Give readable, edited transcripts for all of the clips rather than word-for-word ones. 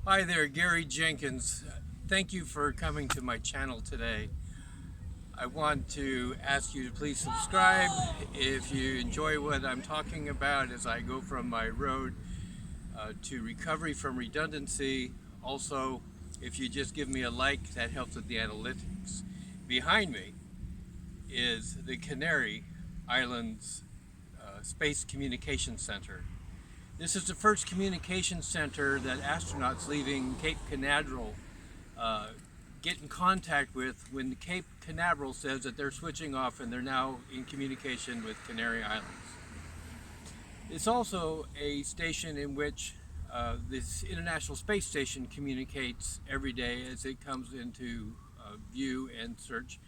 Hi there, Gary Jenkins. Thank you for coming to my channel today. I want to ask you to please subscribe if you enjoy what I'm talking about as I go from my road to recovery from redundancy. Also, if you just give me a like, that helps with the analytics. Behind me is the Canary Islands Space Communication Center. This is the first communication center that astronauts leaving Cape Canaveral get in contact with when Cape Canaveral says that they're switching off and they're now in communication with Canary Islands. It's also a station in which this International Space Station communicates every day as it comes into view and search.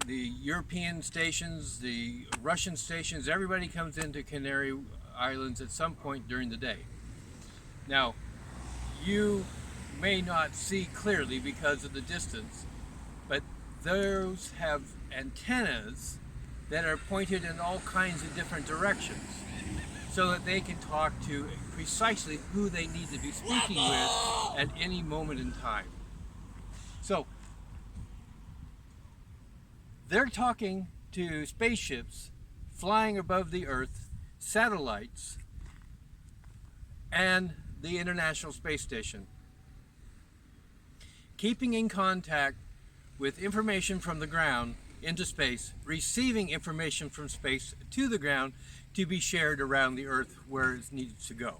The European stations, the Russian stations, everybody comes into Canary Islands at some point during the day. Now, you may not see clearly because of the distance, but those have antennas that are pointed in all kinds of different directions so that they can talk to precisely who they need to be speaking with at any moment in time. So, they're talking to spaceships flying above the Earth, satellites, and the International Space Station. Keeping in contact with information from the ground into space, receiving information from space to the ground to be shared around the Earth where it needs to go.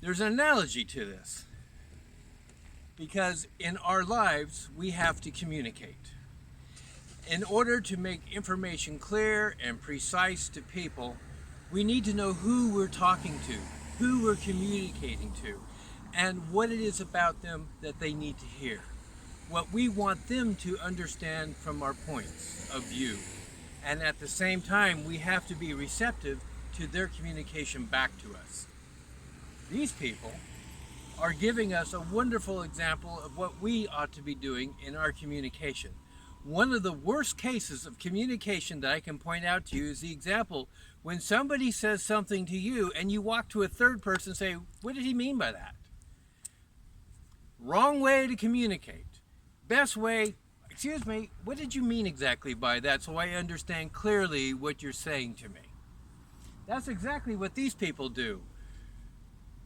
There's an analogy to this, because in our lives we have to communicate. In order to make information clear and precise to people, we need to know who we're talking to, who we're communicating to, and what it is about them that they need to hear. What we want them to understand from our points of view. And at the same time, we have to be receptive to their communication back to us. These people are giving us a wonderful example of what we ought to be doing in our communication. One of the worst cases of communication that I can point out to you is the example when somebody says something to you and you walk to a third person and say, what did he mean by that? Wrong way to communicate. Best way, excuse me, what did you mean exactly by that so I understand clearly what you're saying to me? That's exactly what these people do.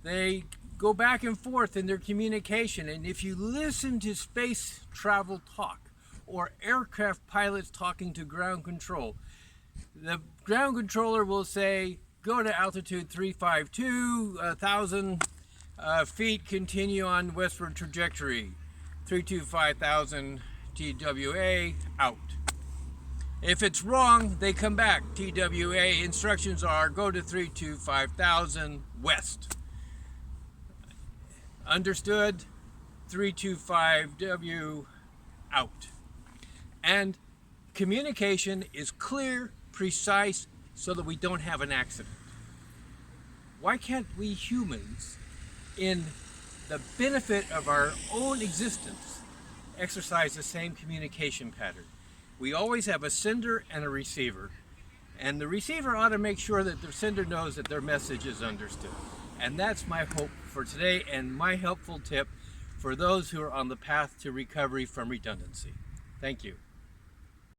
They go back and forth in their communication, and if you listen to space travel talk, or aircraft pilots talking to ground control, the ground controller will say, go to altitude 352, 1,000 feet, continue on westward trajectory, 325,000 TWA, out. If it's wrong, they come back. TWA instructions are go to 325,000 west. Understood? 325W, out. And communication is clear, precise, so that we don't have an accident. Why can't we humans, in the benefit of our own existence, exercise the same communication pattern? We always have a sender and a receiver, and the receiver ought to make sure that the sender knows that their message is understood. And that's my hope for today, and my helpful tip for those who are on the path to recovery from redundancy. Thank you.